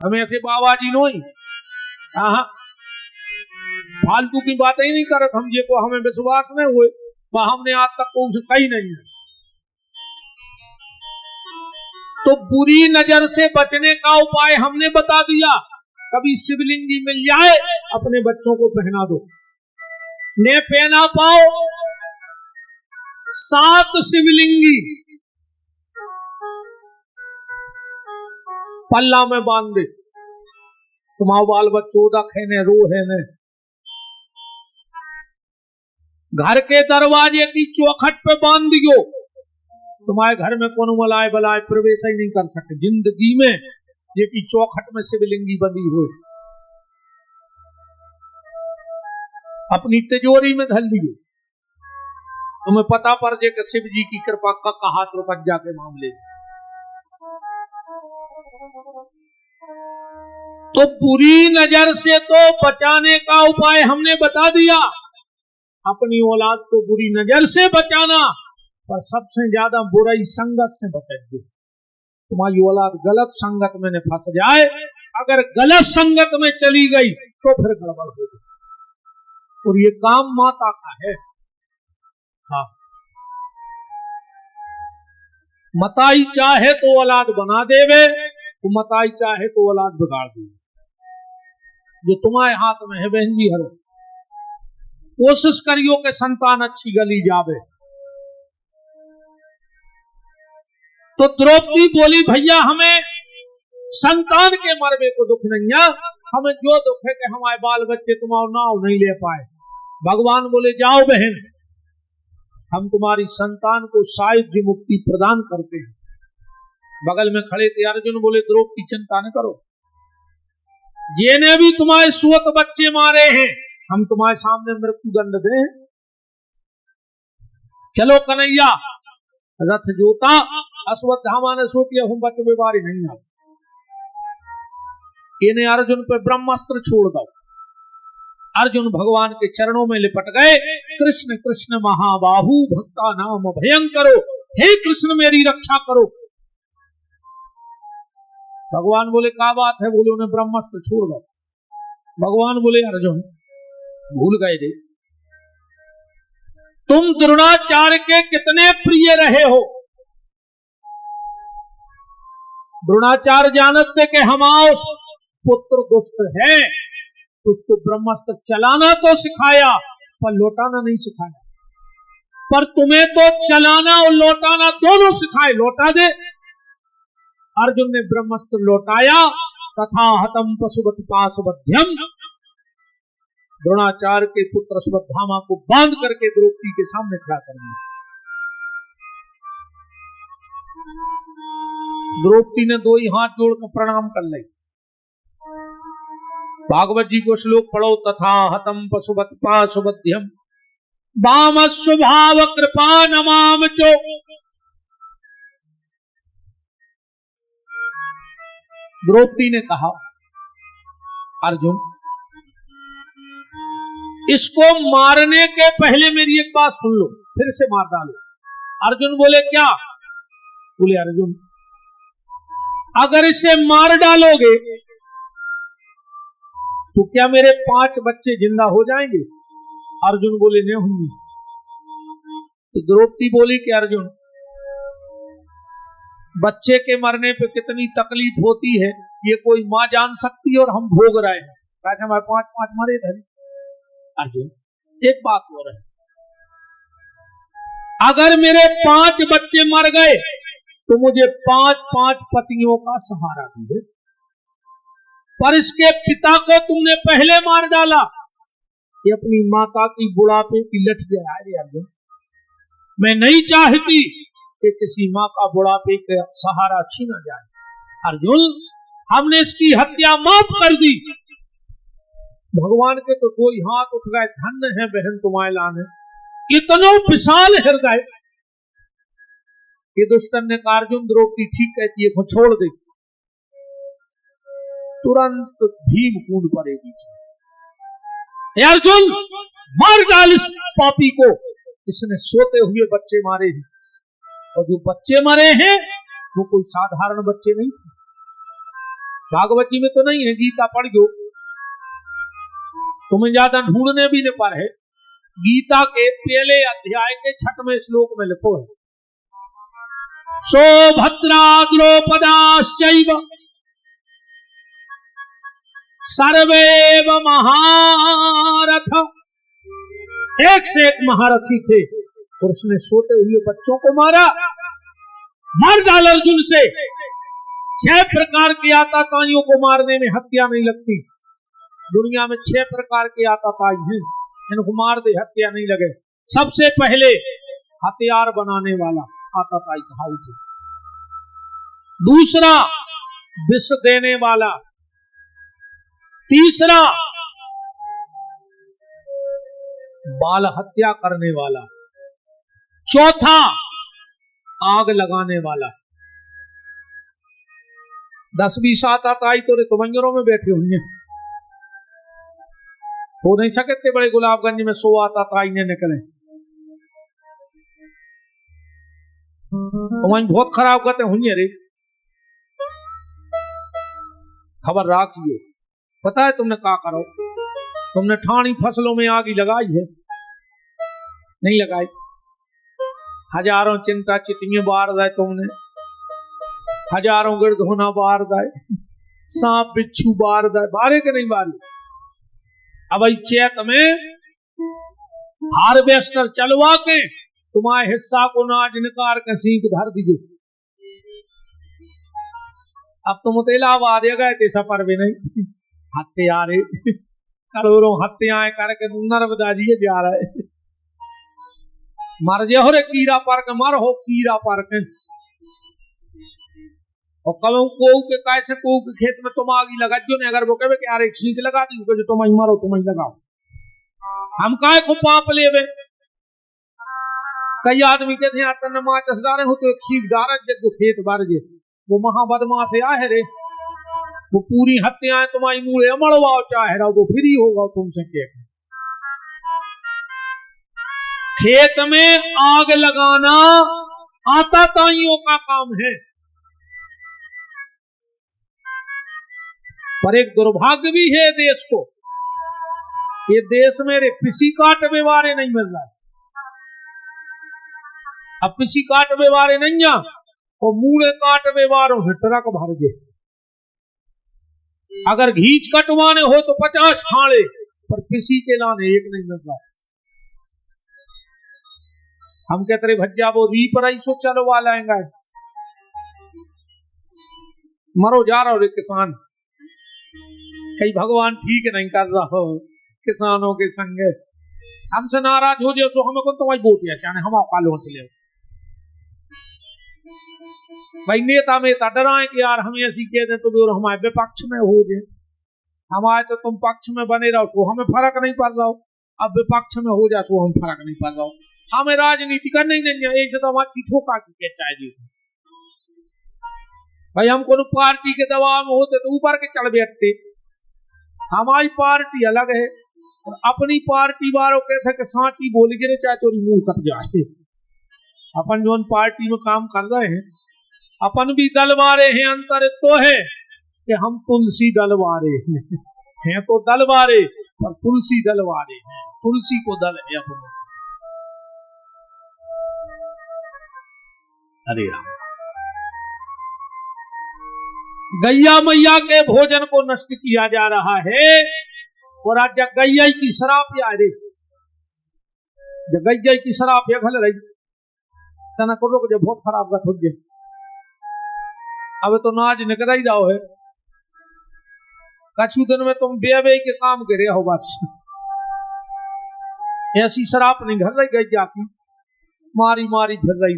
हमें ऐसे बाबा जी नो ही हाँ फालतू की बातें ही नहीं करत हम ये को हमें विश्वास नहीं हुए हमने आज तक को उसे कही नहीं है। तो बुरी नजर से बचने का उपाय हमने बता दिया। कभी शिवलिंगी मिल जाए अपने बच्चों को पहना दो, ने पहना पाओ 7 शिवलिंगी पल्ला में बांध दे, तुम्हारा बाल बच्चों दखे ने रो है ने घर के दरवाजे की चौखट पे बांध दियो, तुम्हारे घर में कौन मलाए बलाए प्रवेश ही नहीं कर सके जिंदगी में, ये की चौखट में शिवलिंगी बंधी हो अपनी तिजोरी में धर लियो, तुम्हें पता पड़ जाए कि शिव जी की कृपा का हाथ रुपक जाके मामले। तो बुरी नजर से तो बचाने का उपाय हमने बता दिया, अपनी औलाद को बुरी नजर से बचाना, पर सबसे ज्यादा बुराई संगत से बचाइए। तुम्हारी औलाद गलत संगत में न फंस जाए, अगर गलत संगत में चली गई तो फिर गड़बड़ होगी, और ये काम माता का है। हाँ, मताई चाहे तो औलाद बना देवे, तो मताई चाहे तो औलाद बिगाड़ देवे, जो तुम्हारे हाथ में है बहन जी। हर कोशिश करियो कि संतान अच्छी गली जावे। तो द्रौपदी बोली भैया हमें संतान के मरबे को दुख नहीं है, हमें जो दुख है कि हमारे बाल बच्चे तुम्हारा नाव नहीं ले पाए। भगवान बोले जाओ बहन, हम तुम्हारी संतान को सायुज्य मुक्ति प्रदान करते हैं। बगल में खड़े थे अर्जुन, बोले द्रौपदी चिंता न करो, जिन्हें भी तुम्हारे सुअत बच्चे मारे हैं हम तुम्हारे सामने मृत्यु दंड दें। चलो कन्हैया रथ जोता, अश्वत्थामा ने सोचिया हम बच बीमारी नहीं आ, इन्हें अर्जुन पे ब्रह्मास्त्र छोड़ दो। अर्जुन भगवान के चरणों में लिपट गए, कृष्ण कृष्ण महाबाहु भक्ता नाम भयंकरो, हे कृष्ण मेरी रक्षा करो। भगवान बोले क्या बात है, बोले उन्हें ब्रह्मास्त्र छोड़ दो। भगवान बोले अर्जुन भूल गए थे, तुम द्रोणाचार्य के कितने प्रिय रहे हो। द्रोणाचार्य जानते कि हमारा पुत्र दुष्ट है, तो उसको ब्रह्मास्त्र चलाना तो सिखाया पर लौटाना नहीं सिखाया, पर तुम्हें तो चलाना और लौटाना दोनों सिखाए, लौटा दे। अर्जुन ने ब्रह्मास्त्र लौटाया, तथा हतम पशुपति पाशबध्यम, द्रोणाचार्य के पुत्र अश्वत्थामा को बांध करके द्रौपदी के सामने खड़ा कर दिया। द्रौपदी ने 2 ही हाथ जोड़कर प्रणाम कर ली। भागवत जी को श्लोक पढ़ो, तथा हतम पशुपति पाशुबध्यम वाम स्वभाव कृपा नमाम चो। द्रौपदी ने कहा अर्जुन इसको मारने के पहले मेरी एक बात सुन लो, फिर से मार डालो। अर्जुन बोले क्या? बोले अर्जुन अगर इसे मार डालोगे तो क्या मेरे 5 बच्चे जिंदा हो जाएंगे? अर्जुन बोले नहीं होंगे। तो द्रौपदी बोली कि अर्जुन बच्चे के मरने पे कितनी तकलीफ होती है ये कोई मां जान सकती है, और हम भोग रहे हैं, कैसे हमारे 5 मरे थे। अर्जुन एक बात हो रही, अगर मेरे 5 बच्चे मर गए तो मुझे 5 पतियों का सहारा दीजिए, पर इसके पिता को तुमने पहले मार डाला, ये अपनी माता की बुढ़ापे की लठ गया है। अर्जुन मैं नहीं चाहती कि किसी माँ का बुढ़ापे का सहारा छीना जाए। अर्जुन हमने इसकी हत्या माफ कर दी। भगवान के तो 2 ही हाथ उठ गए, धन्य है बहन तुम्हारे लाने, इतना विशाल हृदय। ये दुष्टन ने कहा अर्जुन द्रौपदी ठीक कहती है, छोड़ दे। तुरंत भीम कूद पड़ेगी। अर्जुन मार डाल इस पापी को, इसने सोते हुए बच्चे मारे हैं, और जो बच्चे मरे हैं वो कोई साधारण बच्चे नहीं थे। भागवत जी में तो नहीं है, गीता पढ़ गो, तुम्हें ज्यादा ढूंढने भी न पर है। गीता के पहले अध्याय के 6वें श्लोक में लिखो है, सौभद्रा द्रौपदाश्चैव सर्वेव महारथ। एक से एक महारथी थे और उसने सोते हुए बच्चों को मारा, मार डाला अर्जुन से। 6 प्रकार के आतताइयों को मारने में हत्या नहीं लगती। दुनिया में 6 प्रकार के आतताई हैं, इनको मार दे हत्या नहीं लगे। सबसे पहले हथियार बनाने वाला आतताई कहा उसे। दूसरा विष देने वाला। तीसरा बाल हत्या करने वाला। चौथा आग लगाने वाला। 10-20 आतताई तो रितुमंजरों में बैठे होंगे, हो नहीं सकते बड़े गुलाबगंज में 100 आतताई ने निकले। तुम्हारी बहुत खराब करते होंगे रे, खबर रखिए। पता है तुमने क्या करो, तुमने ठाणी फसलों में आग लगाई है, नहीं लगाई? हजारों चिंता चिटिंगे बार दाए तुमने, हजारों गिरधोना बार दाए, सांप बिच्छू बार दाए, बारे के नहीं बारे? अब चैत में हार्वेस्टर चलवा के तुम्हारे हिस्सा को नाज निकाल के सीख धर दीजिए। अब तुम इलाहाबाद गए थे सफर भी नहीं, हत्यारे करोड़ों हत्याएं करके नर्मदा जी जा रहे। मर जे हो रे कीड़ा पर के, मर हो कीड़ा पर के। और कल को के कैसे को के खेत में तुम आगी लगा जो नहीं, अगर वो कहे कि यार एक सीख लगा दी जो तुम मरो तुम लगाओ, हम काय को पाप लेवे। कई आदमी कहते हैं तन्ने माचस डाले हो तो एक सीख डाल जो खेत भर जे, वो महाबदमाश है आहे रे, वो पूरी हत्याएं तुम्हारी मूले मड़वाओ चाहे रहो, वो फ्री होगा तुमसे क्या। खेत में आग लगाना आतताइयों का काम है। पर एक दुर्भाग्य भी है देश को, ये देश में पिसी काट व्यवहारे नहीं मिल रहा है। अब पिसी काट व्यवहारे नहीं आ और मूले काट व्यवहारों से ट्रक भर गए। अगर घींच कटवाने हो तो 50 ठाणे, पर पिसी के लाने एक नहीं मिल रहा। हम कहते रहे भज्जा वो री पर सो चलवा लाएंगे, मरो जा रहा हो रे किसान। कहीं भगवान ठीक नहीं कर रहा हो किसानों के संग, हमसे नाराज हो जाए तो हमें कौन तुम्हारी वोट है चाहे हम कालो चले भाई। नेता मेता डराए कि यार हम ऐसी कह दें तो हमारे विपक्ष में हो जाए, हमारे तो तुम पक्ष में बने रहो तो हमें फर्क नहीं पड़ रहा हो, अब विपक्ष में हो जाए तो हम फर्क नहीं पड़ रहा हो। हमें राजनीति करनी नहीं है, ऐसे तो हमारी ठोका की चाहिए भाई। हम को पार्टी के दबाव में होते तो ऊपर के चढ़ बैठते। हमारी पार्टी अलग है और अपनी पार्टी वालों कहते कि सांची बोल गिरे चाहे तो मुंह कट जाए। अपन जो पार्टी में काम कर रहे हैं, अपन भी दल वाले हैं, अंतर तो है कि हम तुलसी दल वाले हैं तो दल वाले, पर तुलसी दल वाले हैं, तुलसी को दल है अपन। हरे राम। गैया मैया के भोजन को नष्ट किया जा रहा है और आज गैया की शराब या रे, गैया की शराब या घल रही तना करो जो बहुत खराब गत हो गए। अब तो नाज निकल ही जाओ है, कछु दिन में तुम बेवे के काम करे हो बस। ऐसी शराब नहीं घर रही गैया की, मारी मारी फिर रही।